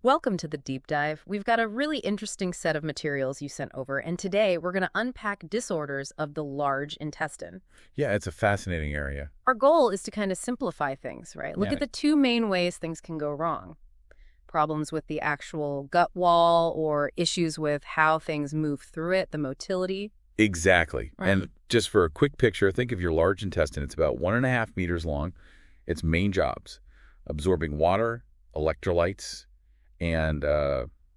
Welcome to the deep dive. We've got a really interesting set of materials you sent over, and today we're going to unpack disorders of the large intestine. Yeah, it's a fascinating area. Our goal is to kind of simplify things, right? Look Yeah, at the two main ways things can go wrong. Problems with the actual gut wall or issues with how things move through it, the motility. exactly. Right. And just for a quick picture, think of your large intestine. It's about 1.5 meters long. Its main jobs: absorbing water, electrolytes, and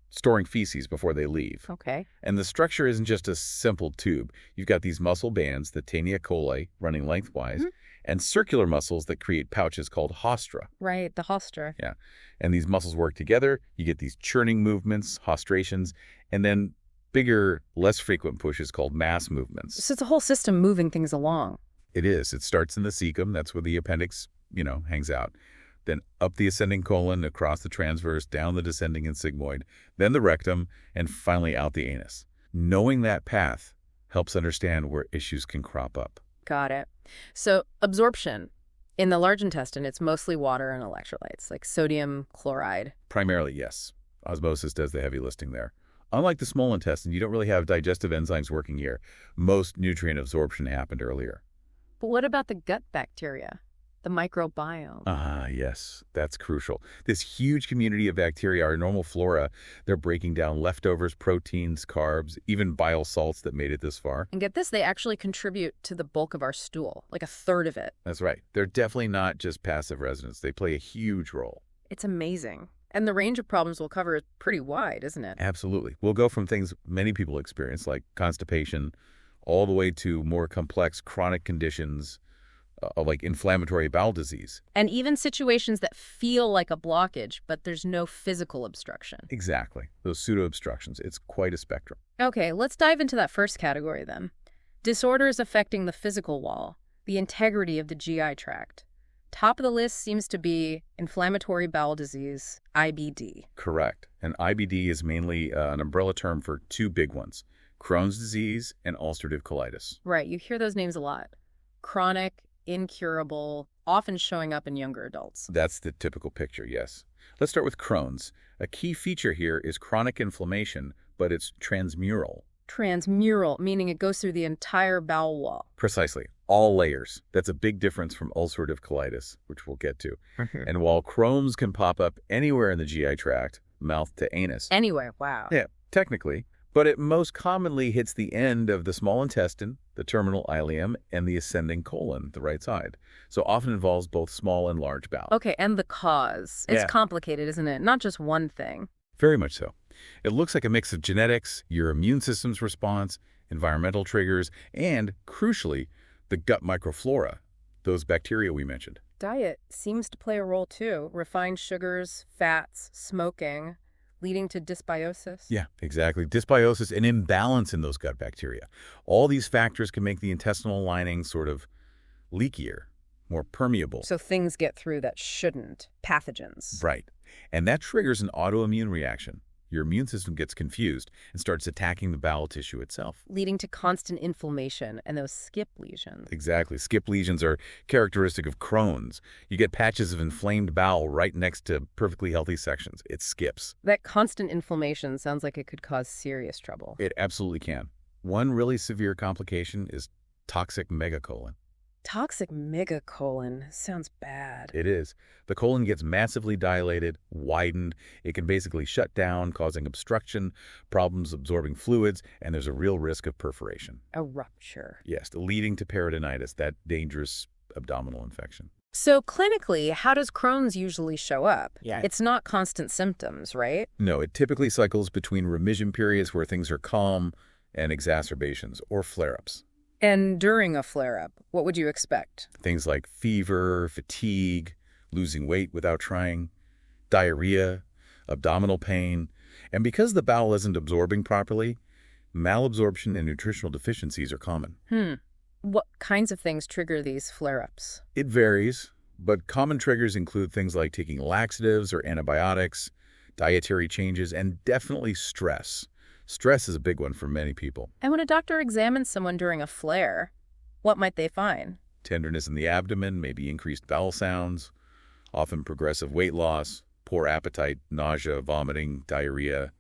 storing feces before they leave. Okay. And the structure isn't just a simple tube. You've got these muscle bands, the taenia coli, running lengthwise, and circular muscles that create pouches called haustra. Right, the hostra. Yeah. And these muscles work together. You get these churning movements, hostrations, and then bigger, less frequent pushes called mass movements. So it's a whole system moving things along. It is. It starts in the cecum. That's where the appendix, hangs out. Then up the ascending colon, across the transverse, down the descending and sigmoid, then the rectum, and finally out the anus. Knowing that path helps understand where issues can crop up. Got it. So absorption. In the large intestine, it's mostly water and electrolytes, like sodium chloride. Primarily, yes. Osmosis does the heavy lifting there. Unlike the small intestine, you don't really have digestive enzymes working here. Most nutrient absorption happened earlier. But what about the gut bacteria, the microbiome? Yes, that's crucial. This huge community of bacteria, our normal flora, they're breaking down leftovers, proteins, carbs, even bile salts that made it this far. And get this, they actually contribute to the bulk of our stool, like a third of it. That's right. They're definitely not just passive residents. They play a huge role. It's amazing. And the range of problems we'll cover is pretty wide, isn't it? Absolutely. We'll go from things many people experience, like constipation, all the way to more complex chronic conditions, like inflammatory bowel disease. And even situations that feel like a blockage, but there's no physical obstruction. Exactly. Those pseudo-obstructions. It's quite a spectrum. Okay, let's dive into that first category then. Disorders affecting the physical wall, the integrity of the GI tract. Top of the list seems to be inflammatory bowel disease, IBD. Correct. And IBD is mainly an umbrella term for two big ones: Crohn's disease and ulcerative colitis. Right, you hear those names a lot. Chronic, incurable, often showing up in younger adults. That's the typical picture, yes. Let's start with Crohn's. A key feature here is chronic inflammation, but it's transmural. Transmural, meaning it goes through the entire bowel wall. Precisely. All layers. That's a big difference from ulcerative colitis, which we'll get to. And while Crohn's can pop up anywhere in the GI tract, mouth to anus. Anyway, wow. Yeah, technically. But it most commonly hits the end of the small intestine, the terminal ileum, and the ascending colon, the right side. So often involves both small and large bowel. Okay, and the cause. It's Yeah. complicated, isn't it? Not just one thing. Very much so. It looks like a mix of genetics, your immune system's response, environmental triggers, and, crucially, the gut microflora, those bacteria we mentioned. Diet seems to play a role too. Refined sugars, fats, smoking, leading to dysbiosis. Yeah, exactly. Dysbiosis and imbalance in those gut bacteria. All these factors can make the intestinal lining sort of leakier, more permeable. So things get through that shouldn't. Pathogens. Right. And that triggers an autoimmune reaction. Your immune system gets confused and starts attacking the bowel tissue itself. Leading to constant inflammation and those skip lesions. Exactly. Skip lesions are characteristic of Crohn's. You get patches of inflamed bowel right next to perfectly healthy sections. It skips. That constant inflammation sounds like it could cause serious trouble. It absolutely can. One really severe complication is toxic megacolon. Toxic megacolon sounds bad. It is. The colon gets massively dilated, widened. It can basically shut down, causing obstruction, problems absorbing fluids, and there's a real risk of perforation. A rupture. Yes, leading to peritonitis, that dangerous abdominal infection. So clinically, how does Crohn's usually show up? Yeah. It's not constant symptoms, right? No, it typically cycles between remission periods where things are calm and exacerbations or flare-ups. And during a flare-up, what would you expect? Things like fever, fatigue, losing weight without trying, diarrhea, abdominal pain. And because the bowel isn't absorbing properly, malabsorption and nutritional deficiencies are common. What kinds of things trigger these flare-ups? It varies, but common triggers include things like taking laxatives or antibiotics, dietary changes, and definitely stress. Stress is a big one for many people. And when a doctor examines someone during a flare, what might they find? Tenderness in the abdomen, maybe increased bowel sounds, often progressive weight loss, poor appetite, nausea, vomiting, diarrhea,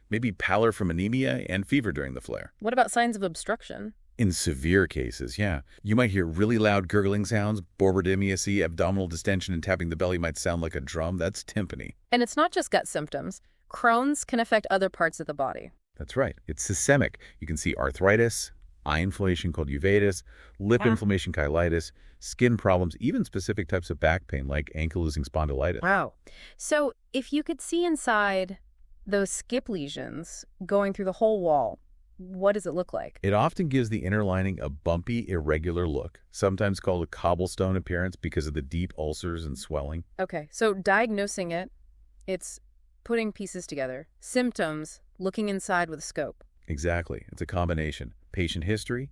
maybe pallor from anemia, and fever during the flare. What about signs of obstruction? In severe cases, yeah. You might hear really loud gurgling sounds, borborygmiacy, abdominal distension, and tapping the belly might sound like a drum. That's tympany. And it's not just gut symptoms. Crohn's can affect other parts of the body. That's right. It's systemic. You can see arthritis, eye inflammation called uveitis, lip inflammation, chylitis, skin problems, even specific types of back pain like ankylosing spondylitis. Wow. So if you could see inside those skip lesions going through the whole wall, what does it look like? It often gives the inner lining a bumpy, irregular look, sometimes called a cobblestone appearance because of the deep ulcers and swelling. Okay, so diagnosing it, it's putting pieces together. Symptoms, looking inside with a scope. Exactly. It's a combination. Patient history,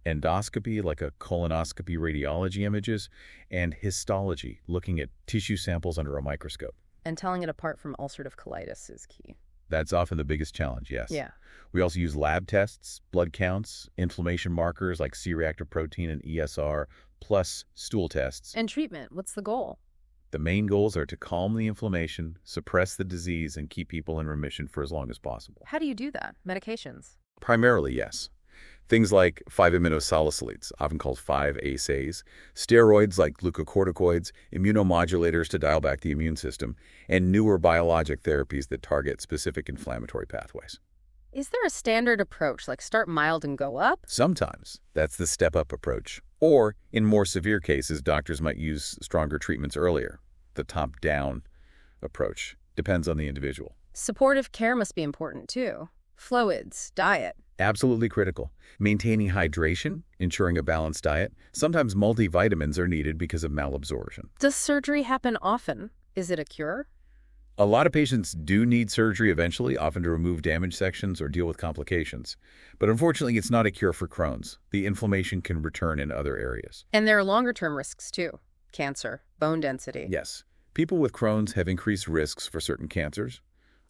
endoscopy like a colonoscopy radiology images, and histology, looking at tissue samples under a microscope. And telling it apart from ulcerative colitis is key. That's often the biggest challenge, yes. Yeah. We also use lab tests, blood counts, inflammation markers like C-reactive protein and ESR, plus stool tests. And treatment, what's the goal? The main goals are to calm the inflammation, suppress the disease, and keep people in remission for as long as possible. How do you do that? Medications? Primarily, yes. Things like 5-aminosalicylates, often called 5-ASAs, steroids like glucocorticoids, immunomodulators to dial back the immune system, and newer biologic therapies that target specific inflammatory pathways. Is there a standard approach, like start mild and go up? Sometimes that's the step-up approach. Or, in more severe cases, doctors might use stronger treatments earlier. The top-down approach depends on the individual. Supportive care must be important, too. Fluids, diet. Absolutely critical. Maintaining hydration, ensuring a balanced diet. Sometimes multivitamins are needed because of malabsorption. Does surgery happen often? Is it a cure? A lot of patients do need surgery eventually, often to remove damaged sections or deal with complications. But unfortunately, it's not a cure for Crohn's. The inflammation can return in other areas. And there are longer-term risks, too. Cancer, bone density. Yes. People with Crohn's have increased risks for certain cancers,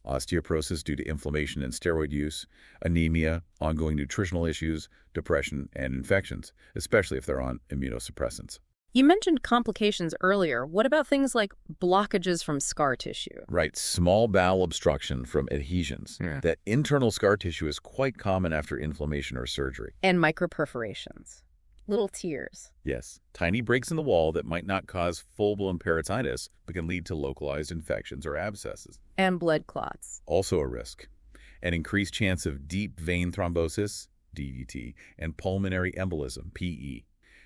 osteoporosis due to inflammation and steroid use, anemia, ongoing nutritional issues, depression, and infections, especially if they're on immunosuppressants. You mentioned complications earlier. What about things like blockages from scar tissue? Right, small bowel obstruction from adhesions. Yeah. That internal scar tissue is quite common after inflammation or surgery. And microperforations. Little tears. Yes, tiny breaks in the wall that might not cause full-blown peritonitis, but can lead to localized infections or abscesses. And blood clots. Also a risk. An increased chance of deep vein thrombosis, DVT, and pulmonary embolism, PE.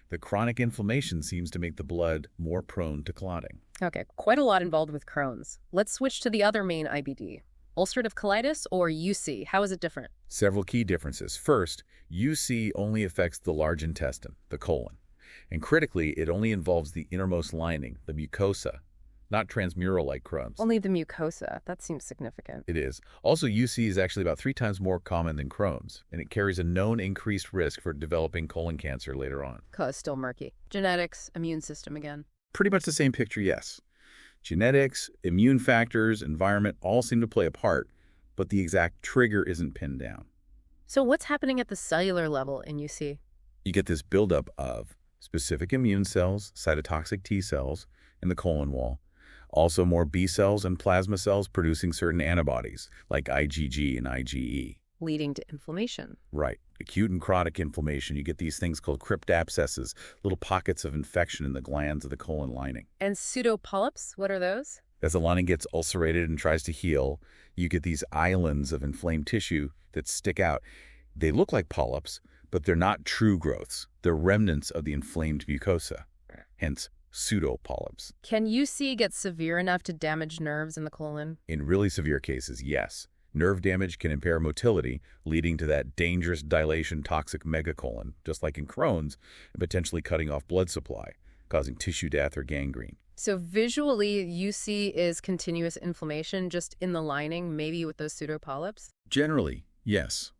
The chronic inflammation seems to make the blood more prone to clotting. Okay, quite a lot involved with Crohn's. Let's switch to the other main IBD. Ulcerative colitis or UC, how is it different? Several key differences. First, UC only affects the large intestine, the colon. And critically, it only involves the innermost lining, the mucosa, not transmural like Crohn's. Only the mucosa. That seems significant. It is. Also, UC is actually about 3 times more common than Crohn's, and it carries a known increased risk for developing colon cancer later on. Cause still murky. Genetics, immune system again. Pretty much the same picture, yes. Genetics, immune factors, environment all seem to play a part, but the exact trigger isn't pinned down. So what's happening at the cellular level in UC? You get this buildup of specific immune cells, cytotoxic T cells in the colon wall, also more B cells and plasma cells producing certain antibodies like IgG and IgE. Leading to inflammation. Right. Acute and chronic inflammation. You get these things called cryptabscesses, little pockets of infection in the glands of the colon lining. And pseudopolyps, what are those? As the lining gets ulcerated and tries to heal, you get these islands of inflamed tissue that stick out. They look like polyps, but they're not true growths. They're remnants of the inflamed mucosa, hence pseudopolyps. Can UC get severe enough to damage nerves in the colon? In really severe cases, yes. Nerve damage can impair motility, leading to that dangerous dilation toxic megacolon, just like in Crohn's, and potentially cutting off blood supply, causing tissue death or gangrene. So visually, UC is continuous inflammation just in the lining, maybe with those pseudopolyps? Generally, yes.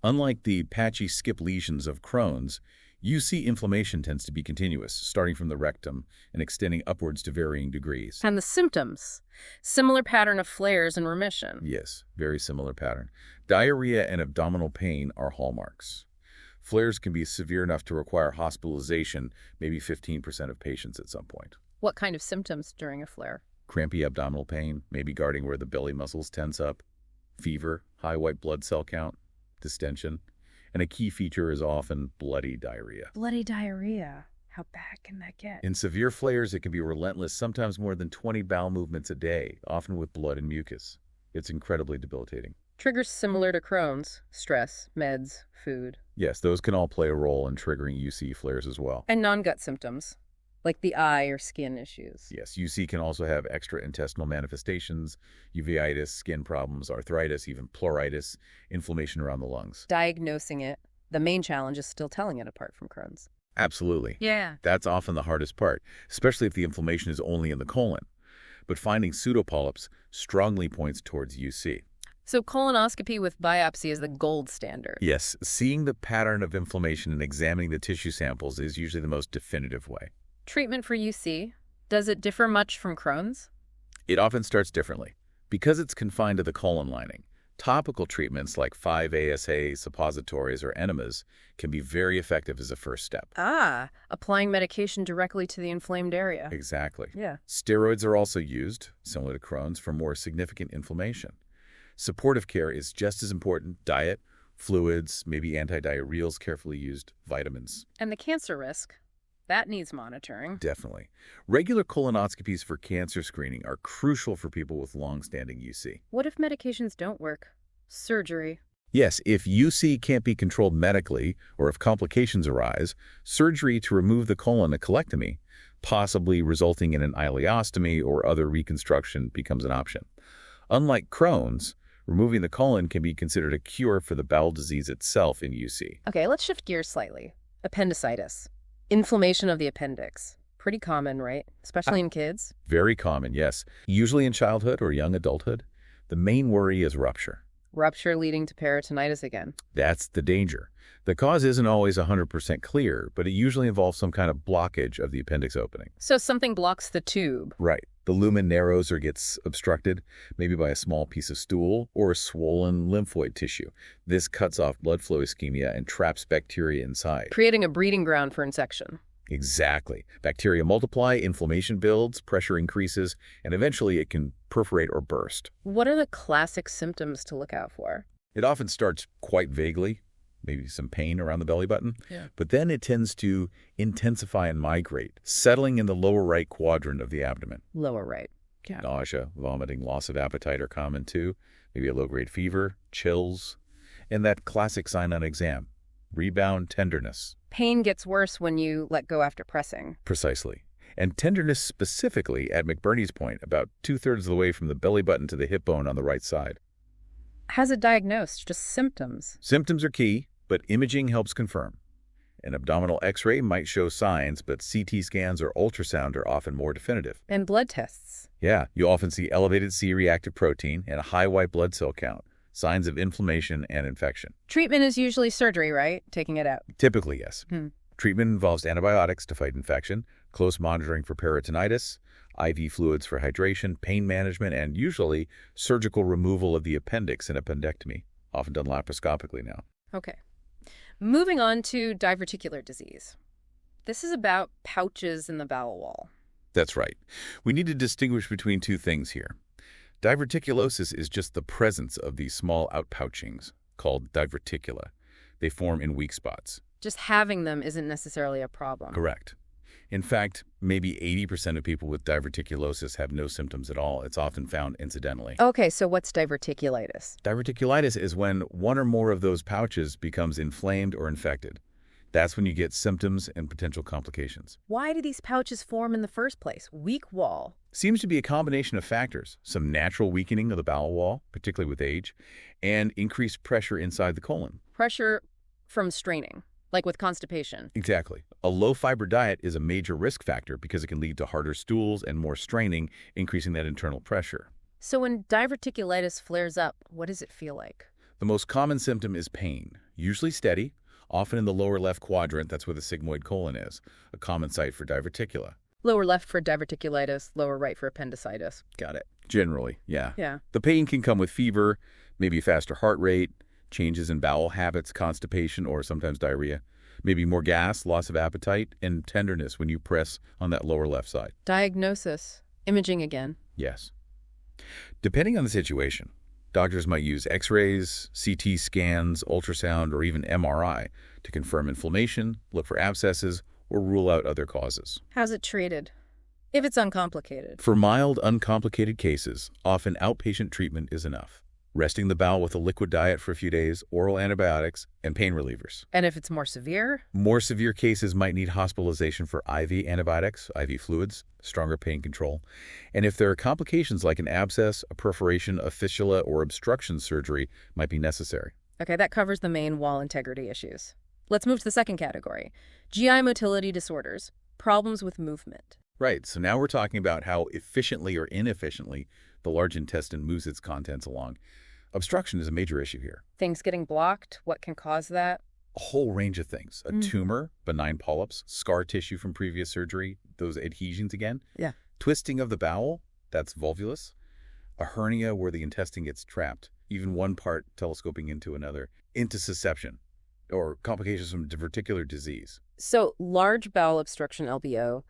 Unlike the patchy skip lesions of Crohn's, UC inflammation tends to be continuous, starting from the rectum and extending upwards to varying degrees. And the symptoms? Similar pattern of flares and remission. Yes, very similar pattern. Diarrhea and abdominal pain are hallmarks. Flares can be severe enough to require hospitalization, maybe 15% of patients at some point. What kind of symptoms during a flare? crampy abdominal pain, maybe guarding where the belly muscles tense up, fever, high white blood cell count, distension, and a key feature is often bloody diarrhea. Bloody diarrhea. How bad can that get? In severe flares, it can be relentless, sometimes more than 20 bowel movements a day, often with blood and mucus. It's incredibly debilitating. Triggers similar to Crohn's: stress, meds, food. Yes, those can all play a role in triggering UC flares as well. And non-gut symptoms, like the eye or skin issues. Yes, UC can also have extra-intestinal manifestations, uveitis, skin problems, arthritis, even pleuritis, inflammation around the lungs. Diagnosing it, the main challenge is still telling it apart from Crohn's. Absolutely. Yeah. That's often the hardest part, especially if the inflammation is only in the colon. But finding pseudopolyps strongly points towards UC. So colonoscopy with biopsy is the gold standard. Yes, seeing the pattern of inflammation and examining the tissue samples is usually the most definitive way. Treatment for UC, does it differ much from Crohn's? It often starts differently. Because it's confined to the colon lining, topical treatments like 5-ASA, suppositories, or enemas can be very effective as a first step. Applying medication directly to the inflamed area. Exactly. Yeah. Steroids are also used, similar to Crohn's, for more significant inflammation. Supportive care is just as important: diet, fluids, maybe antidiarrheals carefully used, vitamins. And the cancer risk, that needs monitoring. Definitely. Regular colonoscopies for cancer screening are crucial for people with long-standing UC. What if medications don't work? Surgery. Yes, if UC can't be controlled medically, or if complications arise, surgery to remove the colon, a colectomy, possibly resulting in an ileostomy or other reconstruction, becomes an option. Unlike Crohn's, removing the colon can be considered a cure for the bowel disease itself in UC. Okay, let's shift gears slightly. Appendicitis. Inflammation of the appendix. Pretty common, right? Especially in kids. Very common, yes. Usually in childhood or young adulthood. The main worry is rupture. Rupture leading to peritonitis again. That's the danger. The cause isn't always 100% clear, but it usually involves some kind of blockage of the appendix opening. So something blocks the tube. Right. The lumen narrows or gets obstructed, maybe by a small piece of stool or a swollen lymphoid tissue. This cuts off blood flow ischemia and traps bacteria inside. Creating a breeding ground for infection. Exactly. Bacteria multiply, inflammation builds, pressure increases, and eventually it can perforate or burst. What are the classic symptoms to look out for? It often starts quite vaguely, maybe some pain around the belly button, Yeah. but then it tends to intensify and migrate, settling in the lower right quadrant of the abdomen. Lower right. Yeah. Nausea, vomiting, loss of appetite are common too, maybe a low-grade fever, chills, and that classic sign on exam, rebound tenderness. Pain gets worse when you let go after pressing. Precisely. And tenderness specifically at McBurney's point, about 2/3 of the way from the belly button to the hip bone on the right side. How's it diagnosed? Just symptoms. Symptoms are key, but imaging helps confirm. An abdominal x-ray might show signs, but CT scans or ultrasound are often more definitive. And blood tests. Yeah, you often see elevated C-reactive protein and a high white blood cell count, signs of inflammation and infection. Treatment is usually surgery, right? Taking it out. Typically, yes. Treatment involves antibiotics to fight infection, close monitoring for peritonitis, IV fluids for hydration, pain management, and usually surgical removal of the appendix and appendectomy, often done laparoscopically now. Okay. Moving on to diverticular disease. This is about pouches in the bowel wall. That's right. We need to distinguish between two things here. Diverticulosis is just the presence of these small outpouchings, called diverticula. They form in weak spots. Just having them isn't necessarily a problem. Correct. In fact, maybe 80% of people with diverticulosis have no symptoms at all. It's often found incidentally. Okay, so what's diverticulitis? Diverticulitis is when one or more of those pouches becomes inflamed or infected. That's when you get symptoms and potential complications. Why do these pouches form in the first place? Weak wall. Seems to be a combination of factors. Some natural weakening of the bowel wall, particularly with age, and increased pressure inside the colon. Pressure from straining, like with constipation. Exactly. A low-fiber diet is a major risk factor because it can lead to harder stools and more straining, increasing that internal pressure. So when diverticulitis flares up, what does it feel like? The most common symptom is pain, usually steady, often in the lower left quadrant. That's where the sigmoid colon is, a common site for diverticula. Lower left for diverticulitis, lower right for appendicitis. Got it. Generally, yeah. Yeah. The pain can come with fever, maybe faster heart rate, changes in bowel habits, constipation, or sometimes diarrhea. Maybe more gas, loss of appetite, and tenderness when you press on that lower left side. Diagnosis. Imaging again. Yes. Depending on the situation, doctors might use X-rays, CT scans, ultrasound, or even MRI to confirm inflammation, look for abscesses, or rule out other causes. How's it treated? If it's uncomplicated. For mild, uncomplicated cases, often outpatient treatment is enough. Resting the bowel with a liquid diet for a few days, oral antibiotics, and pain relievers. And if it's more severe? More severe cases might need hospitalization for IV antibiotics, IV fluids, stronger pain control. And if there are complications like an abscess, a perforation, a fistula, or obstruction, surgery might be necessary. Okay, that covers the main wall integrity issues. Let's move to the second category. GI motility disorders, problems with movement. Right, so now we're talking about how efficiently or inefficiently the large intestine moves its contents along. Obstruction is a major issue here. Things getting blocked, what can cause that? A whole range of things. A tumor, benign polyps, scar tissue from previous surgery, those adhesions again. Yeah. Twisting of the bowel, that's volvulus. A hernia where the intestine gets trapped, even one part telescoping into another. Intussusception, or complications from diverticular disease. So large bowel obstruction, LBO,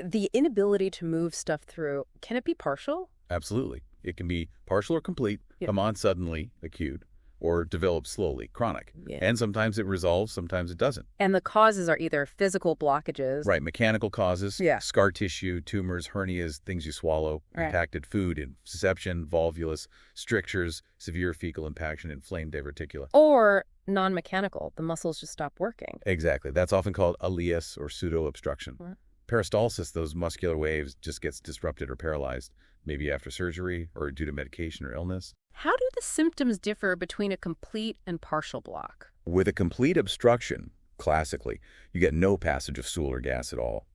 the inability to move stuff through, can it be partial? Absolutely. It can be partial or complete, Yeah. come on suddenly, acute, or develop slowly, chronic. Yeah. And sometimes it resolves, sometimes it doesn't. And the causes are either physical blockages. Right, mechanical causes, Yeah. scar tissue, tumors, hernias, things you swallow, Right. impacted food, intussusception, volvulus, strictures, severe fecal impaction, inflamed diverticula. Or non-mechanical, the muscles just stop working. Exactly. That's often called ileus or pseudo-obstruction. Right. Peristalsis, those muscular waves, just gets disrupted or paralyzed, maybe after surgery or due to medication or illness. How do the symptoms differ between a complete and partial block? With a complete obstruction, classically, you get no passage of stool or gas at all.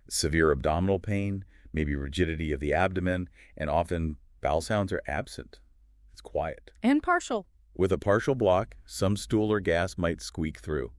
Severe abdominal pain, maybe rigidity of the abdomen, and often bowel sounds are absent. It's quiet. And partial. With a partial block, some stool or gas might squeak through.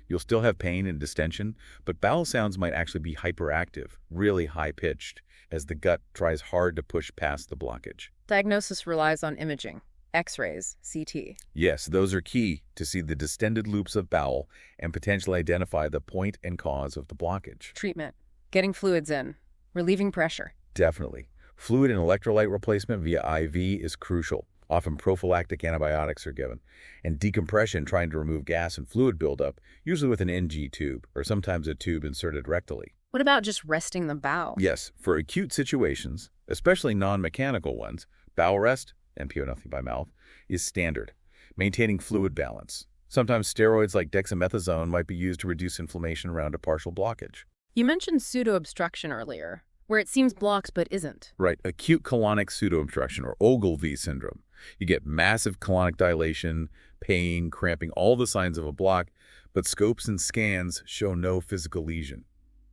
You'll still have pain and distension, but bowel sounds might actually be hyperactive, really high-pitched, as the gut tries hard to push past the blockage. Diagnosis relies on imaging, X-rays, CT. Yes, those are key to see the distended loops of bowel and potentially identify the point and cause of the blockage. Treatment, getting fluids in, relieving pressure. Definitely. Fluid and electrolyte replacement via IV is crucial. Often prophylactic antibiotics are given. And decompression, trying to remove gas and fluid buildup, usually with an NG tube, or sometimes a tube inserted rectally. What about just resting the bowel? Yes, for acute situations, especially non-mechanical ones, bowel rest, NPO nothing by mouth, is standard. Maintaining fluid balance. Sometimes steroids like dexamethasone might be used to reduce inflammation around a partial blockage. You mentioned pseudo-obstruction earlier, where it seems blocked but isn't. Right, acute colonic pseudoobstruction, or Ogilvie syndrome. You get massive colonic dilation, pain, cramping, all the signs of a block, but scopes and scans show no physical lesion.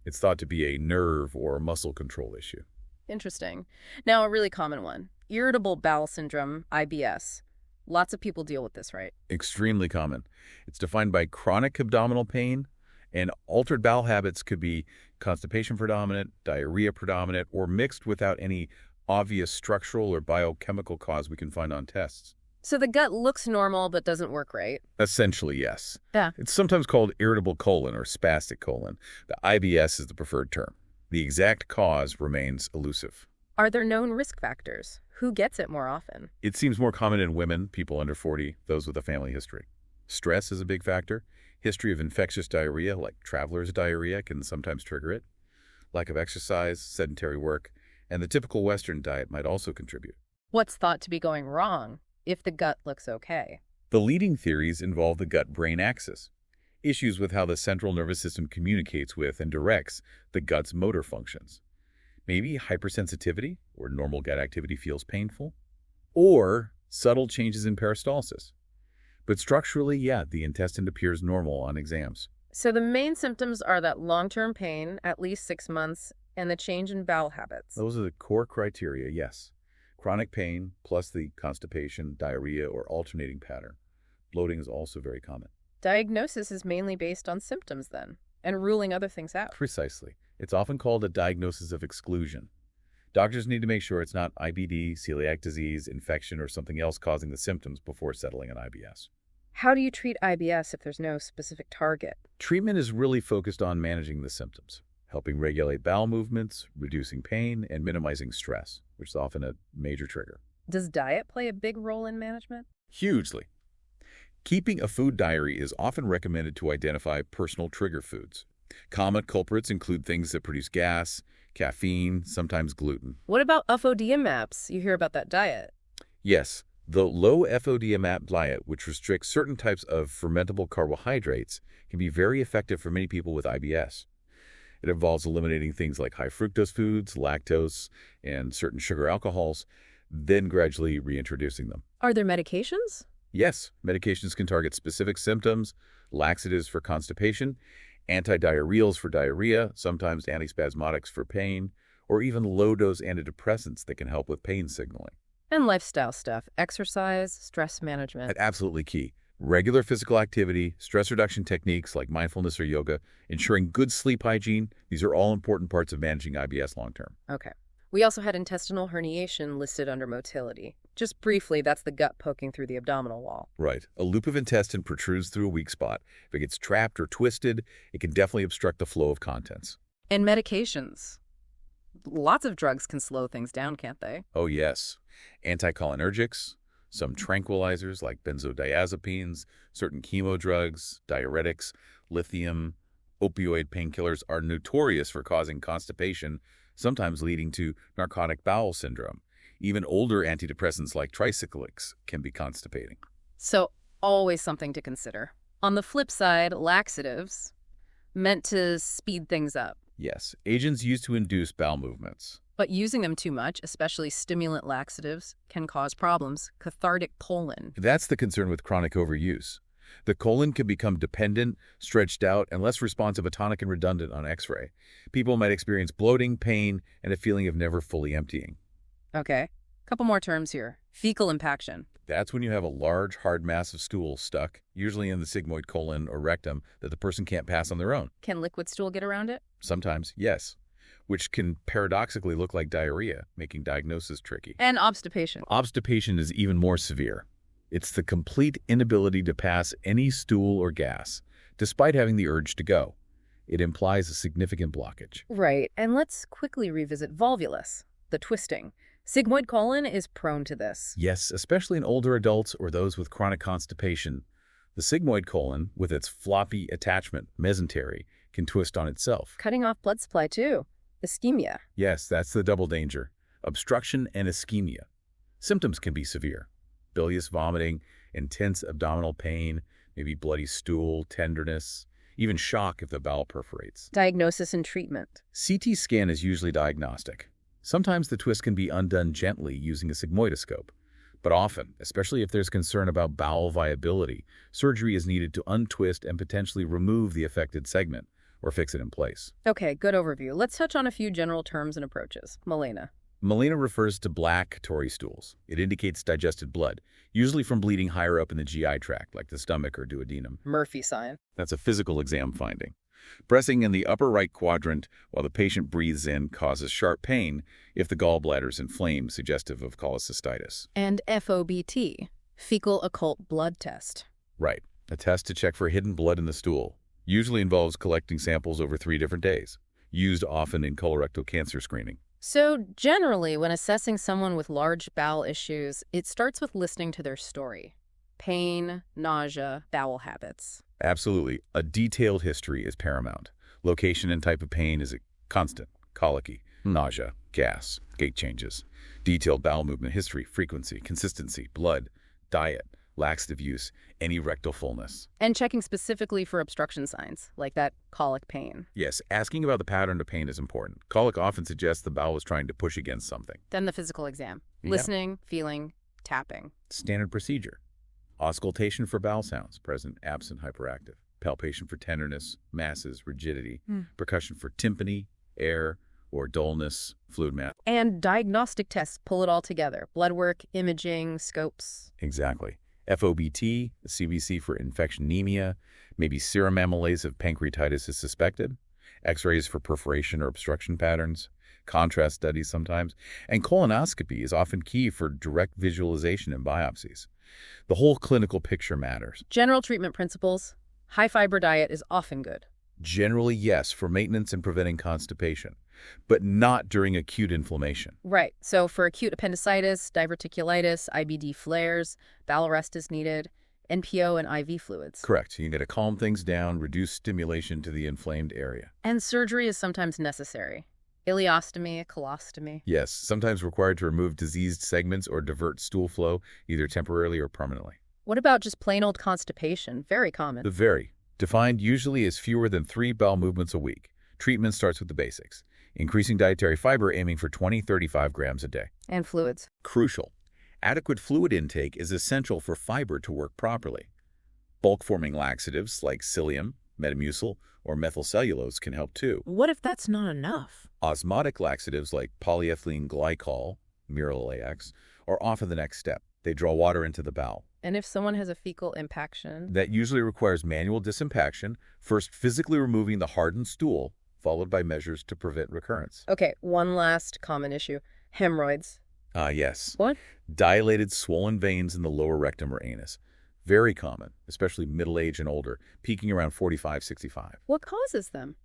It's thought to be a nerve or muscle control issue. Interesting. Now, a really common one, irritable bowel syndrome, IBS. Lots of people deal with this, right? Extremely common. It's defined by chronic abdominal pain, and altered bowel habits could be constipation predominant, diarrhea predominant, or mixed without any obvious structural or biochemical cause we can find on tests. So the gut looks normal but doesn't work right. Essentially, yes. Yeah. It's sometimes called irritable colon or spastic colon. The IBS is the preferred term. The exact cause remains elusive. Are there known risk factors? Who gets it more often? It seems more common in women, people under 40, those with a family history. Stress is a big factor. History of infectious diarrhea, like traveler's diarrhea, can sometimes trigger it. Lack of exercise, sedentary work, and the typical Western diet might also contribute. What's thought to be going wrong if the gut looks okay? The leading theories involve the gut-brain axis, issues with how the central nervous system communicates with and directs the gut's motor functions. Maybe hypersensitivity, or normal gut activity feels painful, or subtle changes in peristalsis. But structurally, yeah, the intestine appears normal on exams. So the main symptoms are that long-term pain, at least 6 months, and the change in bowel habits. Those are the core criteria, yes. Chronic pain, plus the constipation, diarrhea, or alternating pattern. Bloating is also very common. Diagnosis is mainly based on symptoms then, and ruling other things out. Precisely. It's often called a diagnosis of exclusion. Doctors need to make sure it's not IBD, celiac disease, infection, or something else causing the symptoms before settling on IBS. How do you treat IBS if there's no specific target? Treatment is really focused on managing the symptoms. helping regulate bowel movements, reducing pain, and minimizing stress, which is often a major trigger. Does diet play a big role in management? Hugely. Keeping a food diary is often recommended to identify personal trigger foods. Common culprits include things that produce gas, caffeine, sometimes gluten. What about FODMAPs? You hear about that diet. Yes, the low FODMAP diet, which restricts certain types of fermentable carbohydrates, can be very effective for many people with IBS. It involves eliminating things like high fructose foods, lactose, and certain sugar alcohols, then gradually reintroducing them. Are there medications? Yes, medications can target specific symptoms, laxatives for constipation, antidiarrheals for diarrhea, sometimes antispasmodics for pain, or even low-dose antidepressants that can help with pain signaling. And lifestyle stuff, exercise, stress management. That's absolutely key. Regular physical activity, stress reduction techniques like mindfulness or yoga, ensuring good sleep hygiene, these are all important parts of managing IBS long-term. Okay. We also had intestinal herniation listed under motility. Just briefly, that's the gut poking through the abdominal wall. Right. A loop of intestine protrudes through a weak spot. If it gets trapped or twisted, it can definitely obstruct the flow of contents. And medications. Lots of drugs can slow things down, can't they? Oh, yes. Anticholinergics, some tranquilizers like benzodiazepines, certain chemo drugs, diuretics, lithium, opioid painkillers are notorious for causing constipation, sometimes leading to narcotic bowel syndrome. Even older antidepressants like tricyclics can be constipating. So, always something to consider. On the flip side, laxatives, meant to speed things up. Yes, agents used to induce bowel movements. But using them too much, especially stimulant laxatives, can cause problems. Cathartic colon. That's the concern with chronic overuse. The colon can become dependent, stretched out, and less responsive, atonic, and redundant on X-ray. People might experience bloating, pain, and a feeling of never fully emptying. Okay. Couple more terms here. Fecal impaction. That's when you have a large, hard mass of stool stuck, usually in the sigmoid colon or rectum, that the person can't pass on their own. Can liquid stool get around it? Sometimes, yes, which can paradoxically look like diarrhea, making diagnosis tricky. And obstipation. Obstipation is even more severe. It's the complete inability to pass any stool or gas, despite having the urge to go. It implies a significant blockage. Right. And let's quickly revisit volvulus, the twisting. Sigmoid colon is prone to this. Yes, especially in older adults or those with chronic constipation. The sigmoid colon, with its floppy attachment, mesentery, can twist on itself. Cutting off blood supply, too. Ischemia. Yes, that's the double danger. Obstruction and ischemia. Symptoms can be severe. Bilious vomiting, intense abdominal pain, maybe bloody stool, tenderness, even shock if the bowel perforates. Diagnosis and treatment. CT scan is usually diagnostic. Sometimes the twist can be undone gently using a sigmoidoscope. But often, especially if there's concern about bowel viability, surgery is needed to untwist and potentially remove the affected segment or fix it in place. Okay, good overview. Let's touch on a few general terms and approaches. Melena. Melena refers to black Tory stools. It indicates digested blood, usually from bleeding higher up in the GI tract, like the stomach or duodenum. Murphy sign. That's a physical exam finding. Pressing in the upper right quadrant while the patient breathes in causes sharp pain if the gallbladder is inflamed, suggestive of cholecystitis. And FOBT, fecal occult blood test. Right. A test to check for hidden blood in the stool. Usually involves collecting samples over 3 different days. Used often in colorectal cancer screening. So generally, when assessing someone with large bowel issues, it starts with listening to their story. Pain, nausea, bowel habits. Absolutely. A detailed history is paramount. Location and type of pain is constant. Colicky, nausea, gas, gait changes. Detailed bowel movement history, frequency, consistency, blood, diet, laxative use, any rectal fullness. And checking specifically for obstruction signs, like that colic pain. Yes, asking about the pattern of pain is important. Colic often suggests the bowel is trying to push against something. Then the physical exam. Yeah. Listening, feeling, tapping. Standard procedure. Auscultation for bowel sounds, present, absent, hyperactive. Palpation for tenderness, masses, rigidity. Percussion for tympany, air, or dullness, fluid mass. And diagnostic tests pull it all together. Blood work, imaging, scopes. Exactly. FOBT, the CBC for infection anemia, maybe serum amylase of pancreatitis is suspected, X-rays for perforation or obstruction patterns, contrast studies sometimes, and colonoscopy is often key for direct visualization in biopsies. The whole clinical picture matters. General treatment principles. High-fiber diet is often good. Generally, yes, for maintenance and preventing constipation, but not during acute inflammation. Right. So for acute appendicitis, diverticulitis, IBD flares, bowel rest is needed, NPO and IV fluids. Correct. You got to calm things down, reduce stimulation to the inflamed area. And surgery is sometimes necessary. Ileostomy, colostomy. Yes, sometimes required to remove diseased segments or divert stool flow, either temporarily or permanently. What about just plain old constipation? Very common. The very, defined usually as fewer than 3 bowel movements a week. Treatment starts with the basics. Increasing dietary fiber, aiming for 20-35 grams a day. And fluids. Crucial. Adequate fluid intake is essential for fiber to work properly. Bulk-forming laxatives like psyllium, Metamucil, or methylcellulose can help too. What if that's not enough? Osmotic laxatives like polyethylene glycol, Miralax, are often the next step. They draw water into the bowel. And if someone has a fecal impaction? That usually requires manual disimpaction, first physically removing the hardened stool, followed by measures to prevent recurrence. Okay, one last common issue. Hemorrhoids. Yes. What? Dilated, swollen veins in the lower rectum or anus. Very common, especially middle-aged and older, peaking around 45, 65. What causes them?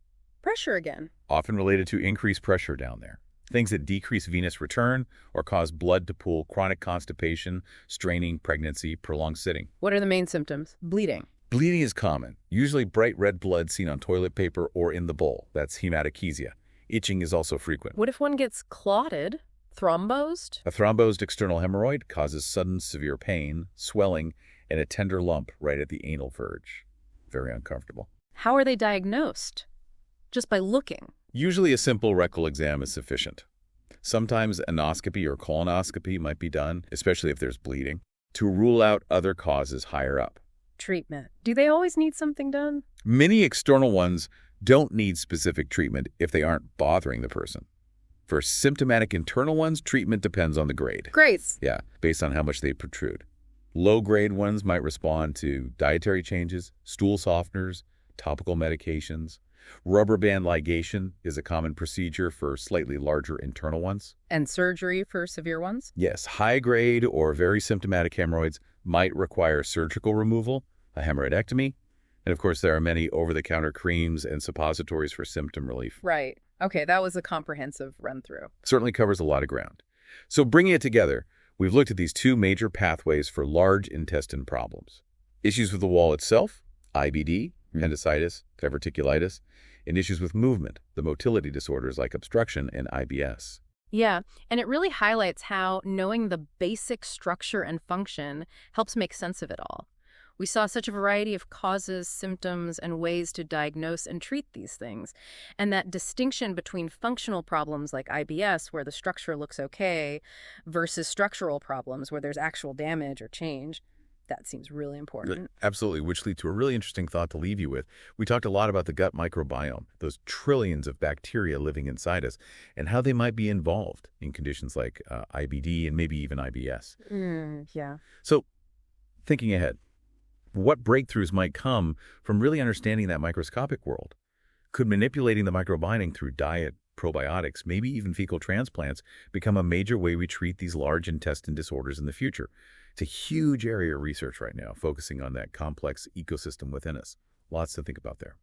Pressure again. Often related to increased pressure down there. Things that decrease venous return or cause blood to pool, chronic constipation, straining, pregnancy, prolonged sitting. What are the main symptoms? Bleeding. Bleeding is common, usually bright red blood seen on toilet paper or in the bowl. That's hematochezia. Itching is also frequent. What if one gets clotted? Thrombosed? A thrombosed external hemorrhoid causes sudden severe pain, swelling, and a tender lump right at the anal verge. Very uncomfortable. How are they diagnosed? Just by looking. Usually a simple rectal exam is sufficient. Sometimes endoscopy or colonoscopy might be done, especially if there's bleeding, to rule out other causes higher up. Treatment. Do they always need something done? Many external ones don't need specific treatment if they aren't bothering the person. For symptomatic internal ones, treatment depends on the grade. Grades. Yeah, based on how much they protrude. Low-grade ones might respond to dietary changes, stool softeners, topical medications. Rubber band ligation is a common procedure for slightly larger internal ones. And surgery for severe ones? Yes, high-grade or very symptomatic hemorrhoids might require surgical removal, a hemorrhoidectomy, and of course there are many over-the-counter creams and suppositories for symptom relief. Right. Okay, that was a comprehensive run-through. Certainly covers a lot of ground. So bringing it together, we've looked at these two major pathways for large intestine problems. Issues with the wall itself, IBD, appendicitis, diverticulitis, and issues with movement, the motility disorders like obstruction and IBS. Yeah, and it really highlights how knowing the basic structure and function helps make sense of it all. We saw such a variety of causes, symptoms, and ways to diagnose and treat these things. And that distinction between functional problems like IBS, where the structure looks okay, versus structural problems where there's actual damage or change, that seems really important. Absolutely, which leads to a really interesting thought to leave you with. We talked a lot about the gut microbiome, those trillions of bacteria living inside us, and how they might be involved in conditions like IBD and maybe even IBS. Yeah. So, thinking ahead, what breakthroughs might come from really understanding that microscopic world? Could manipulating the microbiome through diet, probiotics, maybe even fecal transplants become a major way we treat these large intestine disorders in the future? It's a huge area of research right now, focusing on that complex ecosystem within us. Lots to think about there.